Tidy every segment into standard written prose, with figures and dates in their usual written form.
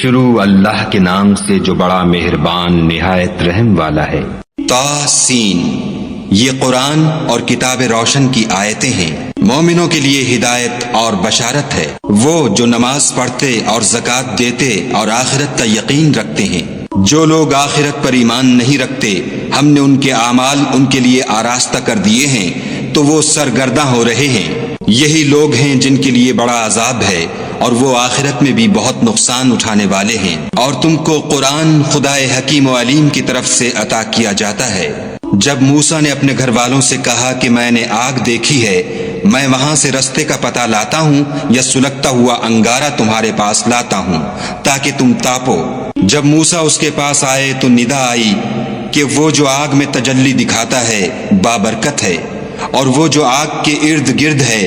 شروع اللہ کے نام سے جو بڑا مہربان نہایت رحم والا ہے۔ طاسین، یہ قرآن اور کتاب روشن کی آیتیں ہیں، مومنوں کے لیے ہدایت اور بشارت ہے۔ وہ جو نماز پڑھتے اور زکوٰۃ دیتے اور آخرت کا یقین رکھتے ہیں۔ جو لوگ آخرت پر ایمان نہیں رکھتے، ہم نے ان کے اعمال ان کے لیے آراستہ کر دیے ہیں تو وہ سرگرداں ہو رہے ہیں۔ یہی لوگ ہیں جن کے لیے بڑا عذاب ہے اور وہ آخرت میں بھی بہت نقصان اٹھانے والے ہیں۔ اور تم کو قرآن خدائے حکیم و علیم کی طرف سے عطا کیا جاتا ہے۔ جب موسیٰ نے اپنے گھر والوں سے کہا کہ میں نے آگ دیکھی ہے، میں وہاں سے رستے کا پتہ لاتا ہوں یا سلگتا ہوا انگارہ تمہارے پاس لاتا ہوں تاکہ تم تاپو۔ جب موسیٰ اس کے پاس آئے تو ندا آئی کہ وہ جو آگ میں تجلی دکھاتا ہے بابرکت ہے، اور وہ جو آگ کے ارد گرد ہے،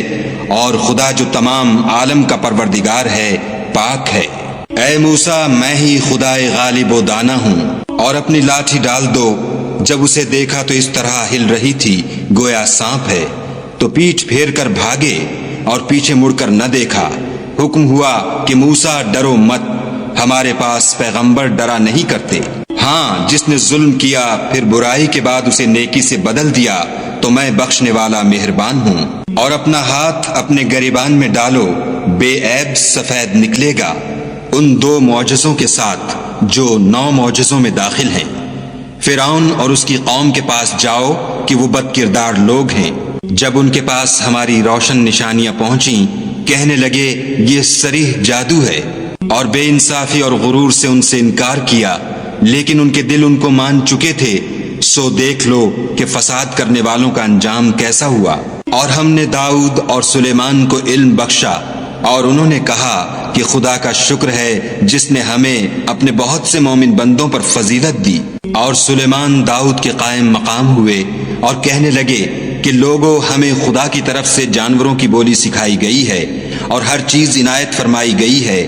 اور خدا جو تمام عالم کا پروردگار ہے پاک ہے۔ اے موسیٰ، میں ہی خدائے غالب و دانا ہوں، اور اپنی لاٹھی ڈال دو۔ جب اسے دیکھا تو اس طرح ہل رہی تھی گویا سانپ ہے، تو پیٹھ پھیر کر بھاگے اور پیچھے مڑ کر نہ دیکھا۔ حکم ہوا کہ موسیٰ ڈرو مت، ہمارے پاس پیغمبر ڈرا نہیں کرتے۔ ہاں، جس نے ظلم کیا پھر برائی کے بعد اسے نیکی سے بدل دیا تو میں بخشنے والا مہربان ہوں۔ اور اپنا ہاتھ اپنے گریبان میں ڈالو، بے عیب سفید نکلے گا، ان 2 معجزوں کے ساتھ جو 9 معجزوں میں داخل ہیں۔ فرعون اور اس کی قوم کے پاس جاؤ کہ وہ بد کردار لوگ ہیں۔ جب ان کے پاس ہماری روشن نشانیاں پہنچیں، کہنے لگے یہ صریح جادو ہے، اور بے انصافی اور غرور سے ان سے انکار کیا، لیکن ان کے دل ان کو مان چکے تھے۔ سو دیکھ لو کہ فساد کرنے والوں کا انجام کیسا ہوا۔ اور ہم نے داؤد اور سلیمان کو علم بخشا، اور انہوں نے کہا کہ خدا کا شکر ہے جس نے ہمیں اپنے بہت سے مومن بندوں پر فضیلت دی۔ اور سلیمان داؤد کے قائم مقام ہوئے اور کہنے لگے کہ لوگوں، ہمیں خدا کی طرف سے جانوروں کی بولی سکھائی گئی ہے اور ہر چیز عنایت فرمائی گئی ہے،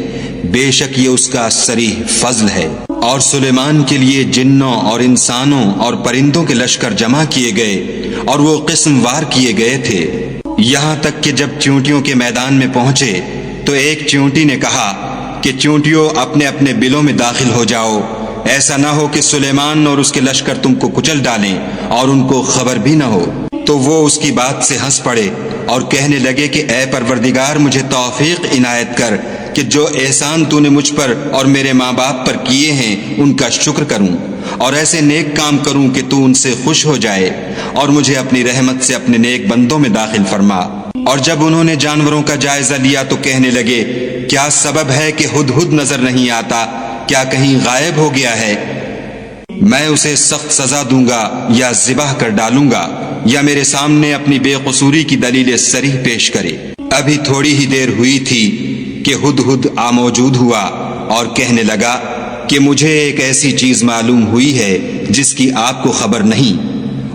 بے شک یہ اس کا صریح فضل ہے۔ اور سلیمان کے لیے جنوں اور انسانوں اور پرندوں کے لشکر جمع کیے گئے، اور وہ قسم وار کیے گئے تھے، یہاں تک کہ جب چیونٹیوں کے میدان میں پہنچے تو ایک چیونٹی نے کہا کہ چیونٹیوں اپنے اپنے بلوں میں داخل ہو جاؤ، ایسا نہ ہو کہ سلیمان اور اس کے لشکر تم کو کچل ڈالیں اور ان کو خبر بھی نہ ہو۔ تو وہ اس کی بات سے ہنس پڑے اور کہنے لگے کہ اے پروردگار، مجھے توفیق عنایت کر کہ جو احسان تو نے مجھ پر اور میرے ماں باپ پر کیے ہیں ان کا شکر کروں، اور ایسے نیک کام کروں کہ تو ان سے خوش ہو جائے، اور مجھے اپنی رحمت سے اپنے نیک بندوں میں داخل فرما۔ اور جب انہوں نے جانوروں کا جائزہ لیا تو کہنے لگے کیا سبب ہے کہ ہدہد نظر نہیں آتا؟ کیا کہیں غائب ہو گیا ہے؟ میں اسے سخت سزا دوں گا یا ذبح کر ڈالوں گا، یا میرے سامنے اپنی بے قصوری کی دلیل صریح پیش کرے۔ ابھی تھوڑی ہی دیر ہوئی تھی کہ ہدہد موجود ہوا اور کہنے لگا کہ مجھے ایک ایسی چیز معلوم ہوئی ہے جس کی آپ کو خبر نہیں،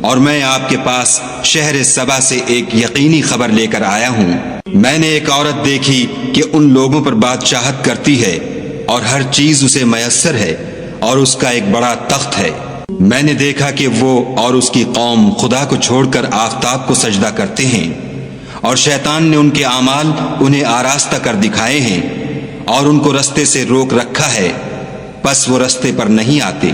اور میں آپ کے پاس شہر سبا سے ایک یقینی خبر لے کر آیا ہوں۔ میں نے ایک عورت دیکھی کہ ان لوگوں پر بادشاہت کرتی ہے اور ہر چیز اسے میسر ہے، اور اس کا ایک بڑا تخت ہے۔ میں نے دیکھا کہ وہ اور اس کی قوم خدا کو چھوڑ کر آفتاب کو سجدہ کرتے ہیں، اور شیطان نے ان کے اعمال انہیں آراستہ کر دکھائے ہیں اور ان کو رستے سے روک رکھا ہے، پس وہ رستے پر نہیں آتے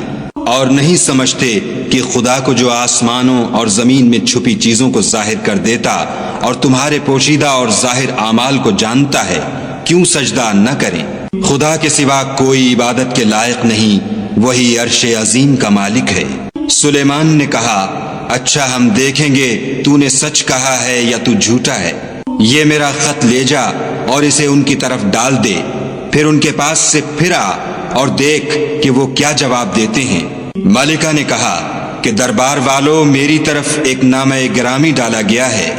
اور نہیں سمجھتے کہ خدا کو جو آسمانوں اور زمین میں چھپی چیزوں کو ظاہر کر دیتا اور تمہارے پوشیدہ اور ظاہر اعمال کو جانتا ہے، کیوں سجدہ نہ کریں۔ خدا کے سوا کوئی عبادت کے لائق نہیں، وہی عرش عظیم کا مالک ہے۔ سلیمان نے کہا اچھا، ہم دیکھیں گے تو نے سچ کہا ہے یا تو جھوٹا ہے۔ یہ میرا خط لے جا اور اسے ان کی طرف ڈال دے، پھر ان کے پاس سے پھر آ اور دیکھ کہ وہ کیا جواب دیتے ہیں۔ ملکہ نے کہا کہ دربار والوں، میری طرف ایک نامہ گرامی ڈالا گیا ہے،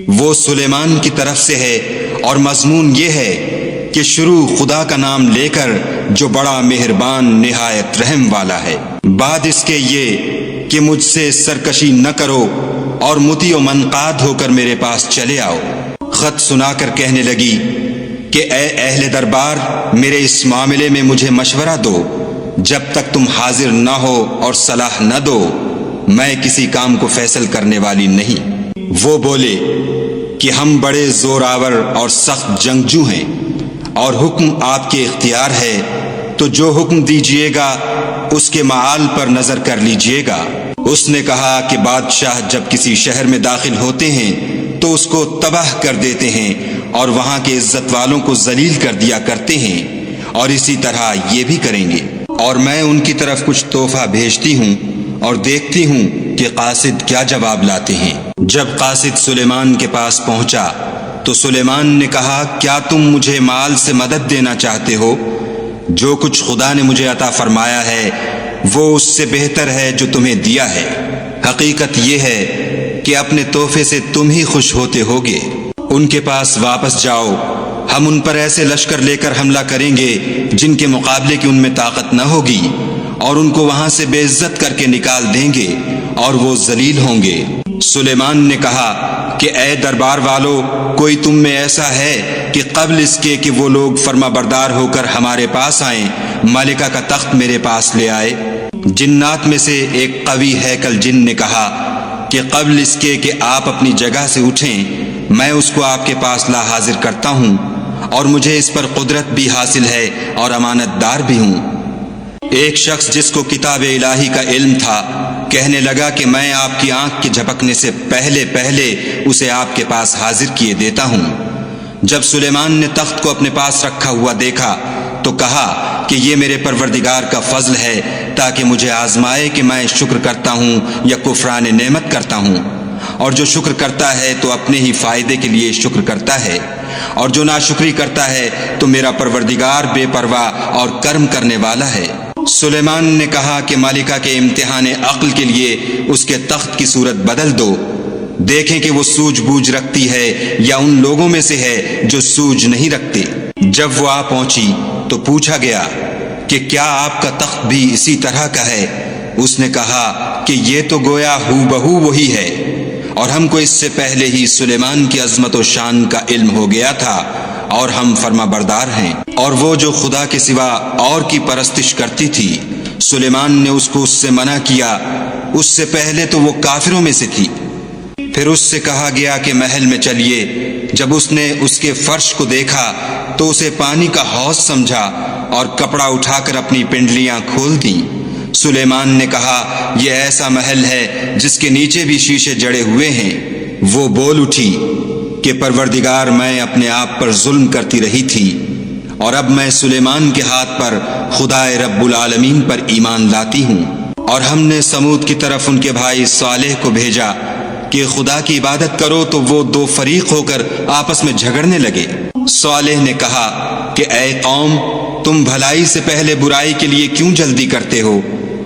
وہ سلیمان کی طرف سے ہے، اور مضمون یہ ہے کہ شروع خدا کا نام لے کر جو بڑا مہربان نہایت رحم والا ہے، بعد اس کے یہ کہ مجھ سے سرکشی نہ کرو اور مطیع و منقاد ہو کر میرے پاس چلے آؤ۔ خط سنا کر کہنے لگی کہ اے اہل دربار، میرے اس معاملے میں مجھے مشورہ دو، جب تک تم حاضر نہ ہو اور صلاح نہ دو میں کسی کام کو فیصل کرنے والی نہیں۔ وہ بولے کہ ہم بڑے زور آور اور سخت جنگجو ہیں، اور حکم آپ کے اختیار ہے تو جو حکم دیجیے گا اس کے معال پر نظر کر لیجیے گا۔ اس نے کہا کہ بادشاہ جب کسی شہر میں داخل ہوتے ہیں تو اس کو تباہ کر دیتے ہیں اور وہاں کے عزت والوں کو ذلیل کر دیا کرتے ہیں، اور اسی طرح یہ بھی کریں گے۔ اور میں ان کی طرف کچھ تحفہ بھیجتی ہوں اور دیکھتی ہوں کہ قاصد کیا جواب لاتے ہیں۔ جب قاصد سلیمان کے پاس پہنچا تو سلیمان نے کہا، کیا تم مجھے مال سے مدد دینا چاہتے ہو؟ جو کچھ خدا نے مجھے عطا فرمایا ہے وہ اس سے بہتر ہے جو تمہیں دیا ہے۔ حقیقت یہ ہے کہ اپنے تحفے سے تم ہی خوش ہوتے ہوگے۔ ان کے پاس واپس جاؤ، ہم ان پر ایسے لشکر لے کر حملہ کریں گے جن کے مقابلے کی ان میں طاقت نہ ہوگی، اور ان کو وہاں سے بے عزت کر کے نکال دیں گے اور وہ ذلیل ہوں گے۔ سلیمان نے کہا کہ اے دربار والو، کوئی تم میں ایسا ہے کہ قبل اس کے کہ وہ لوگ فرما بردار ہو کر ہمارے پاس آئیں ملکہ کا تخت میرے پاس لے آئے؟ جنات میں سے ایک قوی ہیکل جن نے کہا کہ قبل اس کے کہ آپ اپنی جگہ سے اٹھیں میں اس کو آپ کے پاس لا حاضر کرتا ہوں، اور مجھے اس پر قدرت بھی حاصل ہے اور امانت دار بھی ہوں۔ ایک شخص جس کو کتاب الہی کا علم تھا کہنے لگا کہ میں آپ کی آنکھ کے جھپکنے سے پہلے اسے آپ کے پاس حاضر کیے دیتا ہوں۔ جب سلیمان نے تخت کو اپنے پاس رکھا ہوا دیکھا تو کہا کہ یہ میرے پروردگار کا فضل ہے تاکہ مجھے آزمائے کہ میں شکر کرتا ہوں یا کفران نعمت کرتا ہوں، اور جو شکر کرتا ہے تو اپنے ہی فائدے کے لیے شکر کرتا ہے، اور جو ناشکری کرتا ہے تو میرا پروردگار بے پرواہ اور کرم کرنے والا ہے۔ سلیمان نے کہا کہ ملکہ کے امتحان عقل کے لیے اس کے تخت کی صورت بدل دو، دیکھیں کہ وہ سوجھ بوجھ رکھتی ہے یا ان لوگوں میں سے ہے جو سوجھ نہیں رکھتے۔ جب وہ آ پہنچی تو پوچھا گیا کہ کیا آپ کا تخت بھی اسی طرح کا ہے؟ اس نے کہا کہ یہ تو گویا ہو بہو وہی ہے، اور ہم کو اس سے پہلے ہی سلیمان کی عظمت و شان کا علم ہو گیا تھا، اور ہم فرما بردار ہیں۔ اور وہ جو خدا کے سوا اور کی پرستش کرتی تھی سلیمان نے اس کو اس سے منع کیا، اس سے پہلے تو وہ کافروں میں سے تھی۔ پھر اس سے کہا گیا کہ محل میں چلیے۔ جب اس نے اس کے فرش کو دیکھا تو اسے پانی کا حوض سمجھا اور کپڑا اٹھا کر اپنی پنڈلیاں کھول دیں۔ سلیمان نے کہا یہ ایسا محل ہے جس کے نیچے بھی شیشے جڑے ہوئے ہیں۔ وہ بول اٹھی کہ پروردگار میں اپنے آپ پر ظلم کرتی رہی تھی، اور اب میں سلیمان کے ہاتھ پر خدا رب العالمین پر ایمان لاتی ہوں۔ اور ہم نے سمود کی طرف ان کے بھائی صالح کو بھیجا کہ خدا کی عبادت کرو، تو وہ دو فریق ہو کر آپس میں جھگڑنے لگے۔ صالح نے کہا کہ اے قوم، تم بھلائی سے پہلے برائی کے لیے کیوں جلدی کرتے ہو،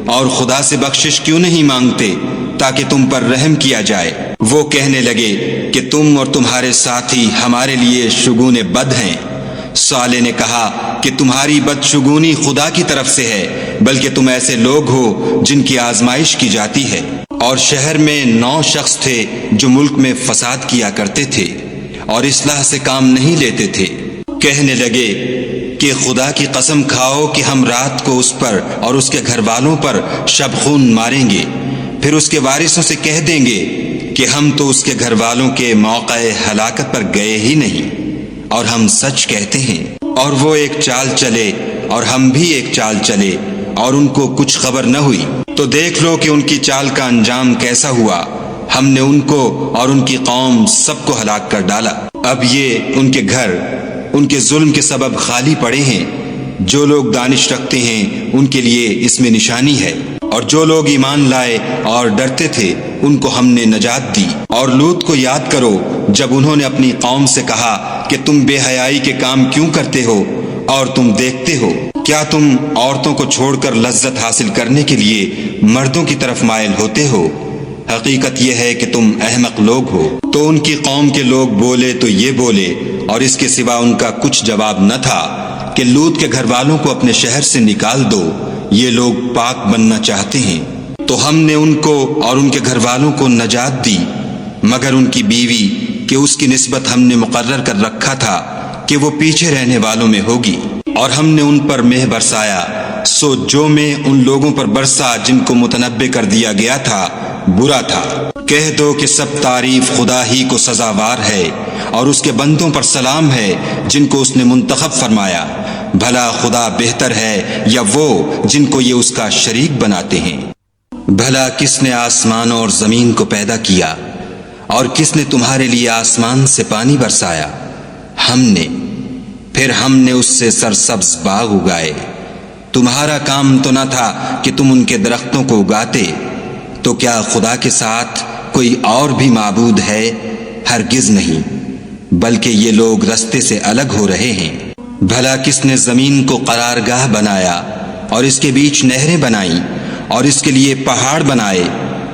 اور خدا سے بخشش کیوں نہیں مانگتے تاکہ تم پر رحم کیا جائے؟ وہ کہنے لگے کہ تم اور تمہارے ساتھی ہمارے لیے شگون بد ہیں۔ صالح نے کہا کہ تمہاری بدشگونی خدا کی طرف سے ہے، بلکہ تم ایسے لوگ ہو جن کی آزمائش کی جاتی ہے۔ اور شہر میں 9 شخص تھے جو ملک میں فساد کیا کرتے تھے اور اصلاح سے کام نہیں لیتے تھے۔ کہنے لگے کہ خدا کی قسم کھاؤ کہ ہم رات کو اس پر اور اس کے گھر والوں پر شب خون ماریں گے، پھر اس کے وارثوں سے کہہ دیں گے کہ ہم تو اس کے گھر والوں کے موقع ہلاکت پر گئے ہی نہیں، اور ہم سچ کہتے ہیں۔ اور وہ ایک چال چلے اور ہم بھی ایک چال چلے، اور ان کو کچھ خبر نہ ہوئی۔ تو دیکھ لو کہ ان کی چال کا انجام کیسا ہوا۔ ہم نے ان کو اور ان کی قوم سب کو ہلاک کر ڈالا۔ اب یہ ان کے گھر ان کے ظلم کے سبب خالی پڑے ہیں۔ جو لوگ دانش رکھتے ہیں ان کے لیے اس میں نشانی ہے، اور جو لوگ ایمان لائے اور ڈرتے تھے ان کو ہم نے نجات دی۔ اور لوط کو یاد کرو جب انہوں نے اپنی قوم سے کہا کہ تم بے حیائی کے کام کیوں کرتے ہو، اور تم دیکھتے ہو کیا تم عورتوں کو چھوڑ کر لذت حاصل کرنے کے لیے مردوں کی طرف مائل ہوتے ہو؟ حقیقت یہ ہے کہ تم احمق لوگ ہو۔ تو ان کی قوم کے لوگ بولے تو یہ بولے، اور اس کے سوا ان کا کچھ جواب نہ تھا کہ لوط کے گھر والوں کو اپنے شہر سے نکال دو، یہ لوگ پاک بننا چاہتے ہیں۔ تو ہم نے ان کو اور ان کے گھر والوں کو نجات دی، مگر ان کی بیوی کہ اس کی نسبت ہم نے مقرر کر رکھا تھا کہ وہ پیچھے رہنے والوں میں ہوگی۔ اور ہم نے ان پر مہ برسایا، سو جو میں ان لوگوں پر برسا جن کو متنبع کر دیا گیا تھا برا تھا۔ کہہ دو کہ سب تعریف خدا ہی کو سزاوار ہے، اور اس کے بندوں پر سلام ہے جن کو اس نے منتخب فرمایا۔ بھلا خدا بہتر ہے یا وہ جن کو یہ اس کا شریک بناتے ہیں؟ بھلا کس نے آسمانوں اور زمین کو پیدا کیا اور کس نے تمہارے لیے آسمان سے پانی برسایا؟ ہم نے، پھر ہم نے اس سے سرسبز باغ اگائے۔ تمہارا کام تو نہ تھا کہ تم ان کے درختوں کو اگاتے، تو کیا خدا کے ساتھ کوئی اور بھی معبود ہے؟ ہرگز نہیں، بلکہ یہ لوگ رستے سے الگ ہو رہے ہیں۔ بھلا کس نے زمین کو قرارگاہ بنایا اور اس کے بیچ نہریں بنائیں اور اس کے لیے پہاڑ بنائے،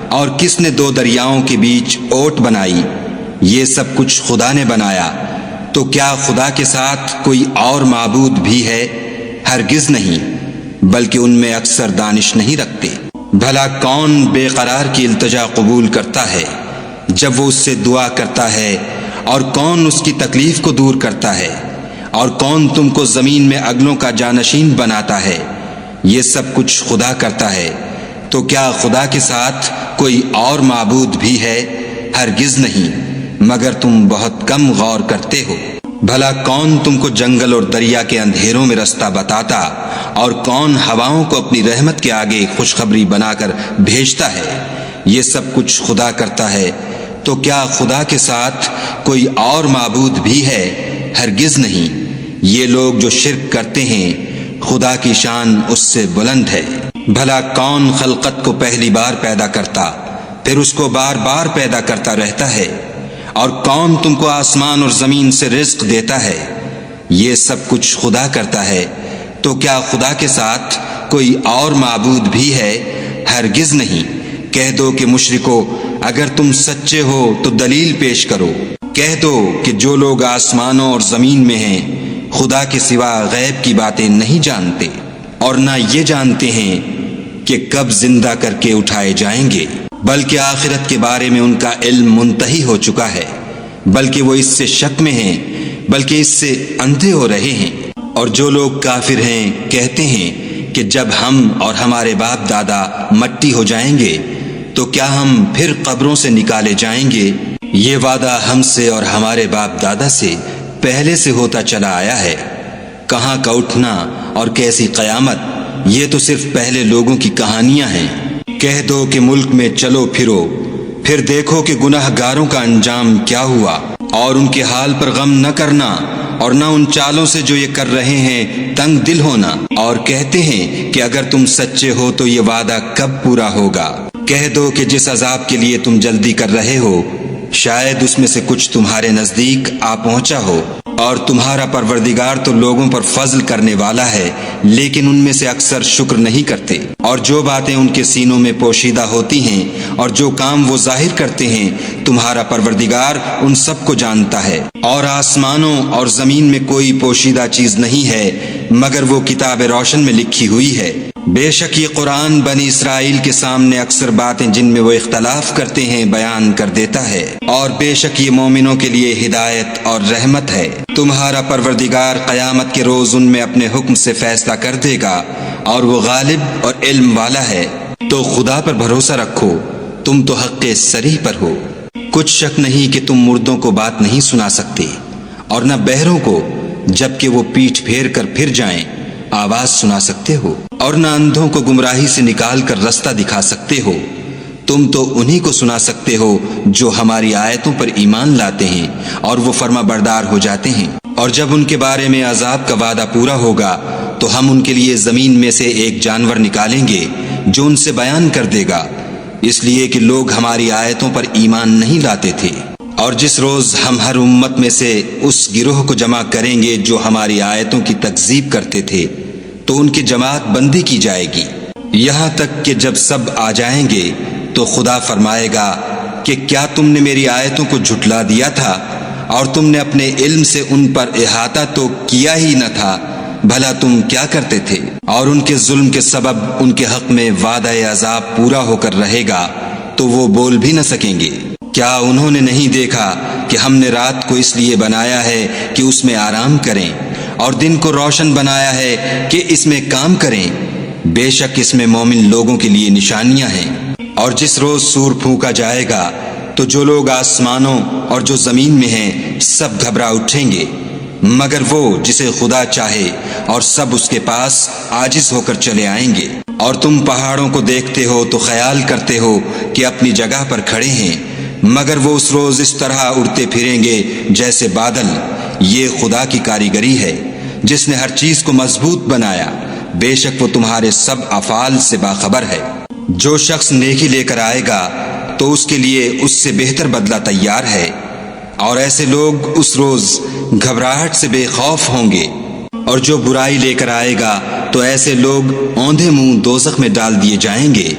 اور کس نے دو دریاؤں کے بیچ اوٹ بنائی؟ یہ سب کچھ خدا نے بنایا، تو کیا خدا کے ساتھ کوئی اور معبود بھی ہے؟ ہرگز نہیں، بلکہ ان میں اکثر دانش نہیں رکھتے۔ بھلا کون بے قرار کی التجا قبول کرتا ہے جب وہ اس سے دعا کرتا ہے، اور کون اس کی تکلیف کو دور کرتا ہے، اور کون تم کو زمین میں اگلوں کا جانشین بناتا ہے؟ یہ سب کچھ خدا کرتا ہے، تو کیا خدا کے ساتھ کوئی اور معبود بھی ہے؟ ہرگز نہیں، مگر تم بہت کم غور کرتے ہو۔ بھلا کون تم کو جنگل اور دریا کے اندھیروں میں رستہ بتاتا، اور کون ہواؤں کو اپنی رحمت کے آگے خوشخبری بنا کر بھیجتا ہے؟ یہ سب کچھ خدا کرتا ہے، تو کیا خدا کے ساتھ کوئی اور معبود بھی ہے؟ ہرگز نہیں۔ یہ لوگ جو شرک کرتے ہیں، خدا کی شان اس سے بلند ہے۔ بھلا کون خلقت کو پہلی بار پیدا کرتا، پھر اس کو بار بار پیدا کرتا رہتا ہے؟ اور کون تم کو آسمان اور زمین سے رزق دیتا ہے؟ یہ سب کچھ خدا کرتا ہے، تو کیا خدا کے ساتھ کوئی اور معبود بھی ہے؟ ہرگز نہیں۔ کہہ دو کہ مشرکو، اگر تم سچے ہو تو دلیل پیش کرو۔ کہہ دو کہ جو لوگ آسمانوں اور زمین میں ہیں خدا کے سوا غیب کی باتیں نہیں جانتے، اور نہ یہ جانتے ہیں کہ کب زندہ کر کے اٹھائے جائیں گے، بلکہ آخرت کے بارے میں ان کا علم منتہی ہو چکا ہے، بلکہ وہ اس سے شک میں ہیں، بلکہ اس سے اندھے ہو رہے ہیں۔ اور جو لوگ کافر ہیں کہتے ہیں کہ جب ہم اور ہمارے باپ دادا مٹی ہو جائیں گے تو کیا ہم پھر قبروں سے نکالے جائیں گے؟ یہ وعدہ ہم سے اور ہمارے باپ دادا سے پہلے سے ہوتا چلا آیا ہے۔ کہاں کا اٹھنا اور کیسی قیامت، یہ تو صرف پہلے لوگوں کی کہانیاں ہیں۔ کہہ دو کہ ملک میں چلو پھرو، پھر دیکھو کہ گناہ گاروں کا انجام کیا ہوا، اور ان کے حال پر غم نہ کرنا، اور نہ ان چالوں سے جو یہ کر رہے ہیں تنگ دل ہونا، اور کہتے ہیں کہ اگر تم سچے ہو تو یہ وعدہ کب پورا ہوگا؟ کہہ دو کہ جس عذاب کے لیے تم جلدی کر رہے ہو شاید اس میں سے کچھ تمہارے نزدیک آ پہنچا ہو، اور تمہارا پروردگار تو لوگوں پر فضل کرنے والا ہے، لیکن ان میں سے اکثر شکر نہیں کرتے۔ اور جو باتیں ان کے سینوں میں پوشیدہ ہوتی ہیں اور جو کام وہ ظاہر کرتے ہیں، تمہارا پروردگار ان سب کو جانتا ہے۔ اور آسمانوں اور زمین میں کوئی پوشیدہ چیز نہیں ہے مگر وہ کتاب روشن میں لکھی ہوئی ہے۔ بے شک یہ قرآن بنی اسرائیل کے سامنے اکثر باتیں جن میں وہ اختلاف کرتے ہیں بیان کر دیتا ہے، اور بے شک یہ مومنوں کے لیے ہدایت اور رحمت ہے۔ تمہارا پروردگار قیامت کے روز ان میں اپنے حکم سے فیصلہ کر دے گا، اور وہ غالب اور علم والا ہے۔ تو خدا پر بھروسہ رکھو، تم تو حق صریح پر ہو۔ کچھ شک نہیں کہ تم مردوں کو بات نہیں سنا سکتے، اور نہ بہروں کو جبکہ وہ پیٹھ پھیر کر پھر جائیں آواز سنا سکتے ہو، اور نہ اندھوں کو گمراہی سے نکال کر رستہ دکھا سکتے ہو۔ تم تو انہی کو سنا سکتے ہو جو ہماری آیتوں پر ایمان لاتے ہیں اور وہ فرما بردار ہو جاتے ہیں۔ اور جب ان کے بارے میں عذاب کا وعدہ پورا ہوگا تو ہم ان کے لیے زمین میں سے ایک جانور نکالیں گے جو ان سے بیان کر دے گا، اس لیے کہ لوگ ہماری آیتوں پر ایمان نہیں لاتے تھے۔ اور جس روز ہم ہر امت میں سے اس گروہ کو جمع کریں گے جو ہماری آیتوں کی تکذیب کرتے تھے تو ان کی جماعت بندی کی جائے گی، یہاں تک کہ جب سب آ جائیں گے تو خدا فرمائے گا کہ کیا تم نے میری آیتوں کو جھٹلا دیا تھا، اور تم نے اپنے علم سے ان پر احاطہ تو کیا ہی نہ تھا، بھلا تم کیا کرتے تھے؟ اور ان کے ظلم کے سبب ان کے حق میں وعدہ عذاب پورا ہو کر رہے گا تو وہ بول بھی نہ سکیں گے۔ کیا انہوں نے نہیں دیکھا کہ ہم نے رات کو اس لیے بنایا ہے کہ اس میں آرام کریں، اور دن کو روشن بنایا ہے کہ اس میں کام کریں؟ بے شک اس میں مومن لوگوں کے لیے نشانیاں ہیں۔ اور جس روز سور پھونکا جائے گا تو جو لوگ آسمانوں اور جو زمین میں ہیں سب گھبرا اٹھیں گے، مگر وہ جسے خدا چاہے اور سب اس کے پاس عاجز ہو کر چلے آئیں گے۔ اور تم پہاڑوں کو دیکھتے ہو تو خیال کرتے ہو کہ اپنی جگہ پر کھڑے ہیں، مگر وہ اس روز اس طرح اڑتے پھریں گے جیسے بادل۔ یہ خدا کی کاریگری ہے جس نے ہر چیز کو مضبوط بنایا، بے شک وہ تمہارے سب افعال سے باخبر ہے۔ جو شخص نیکی لے کر آئے گا تو اس کے لیے اس سے بہتر بدلہ تیار ہے، اور ایسے لوگ اس روز گھبراہٹ سے بے خوف ہوں گے۔ اور جو برائی لے کر آئے گا تو ایسے لوگ اوندھے منہ دوزخ میں ڈال دیے جائیں گے۔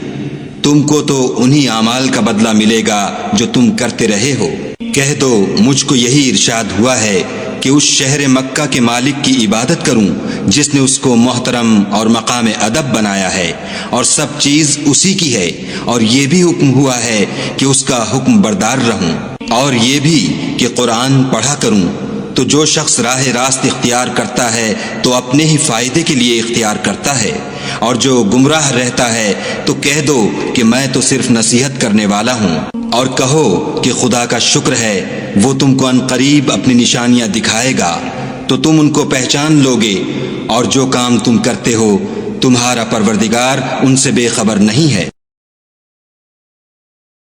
تم کو تو انہی اعمال کا بدلہ ملے گا جو تم کرتے رہے ہو۔ کہہ دو مجھ کو یہی ارشاد ہوا ہے کہ اس شہر مکہ کے مالک کی عبادت کروں جس نے اس کو محترم اور مقام ادب بنایا ہے، اور سب چیز اسی کی ہے، اور یہ بھی حکم ہوا ہے کہ اس کا حکم بردار رہوں، اور یہ بھی کہ قرآن پڑھا کروں۔ تو جو شخص راہ راست اختیار کرتا ہے تو اپنے ہی فائدے کے لیے اختیار کرتا ہے، اور جو گمراہ رہتا ہے تو کہہ دو کہ میں تو صرف نصیحت کرنے والا ہوں۔ اور کہو کہ خدا کا شکر ہے وہ تم کو عنقریب اپنی نشانیاں دکھائے گا تو تم ان کو پہچان لوگے، اور جو کام تم کرتے ہو تمہارا پروردگار ان سے بے خبر نہیں ہے۔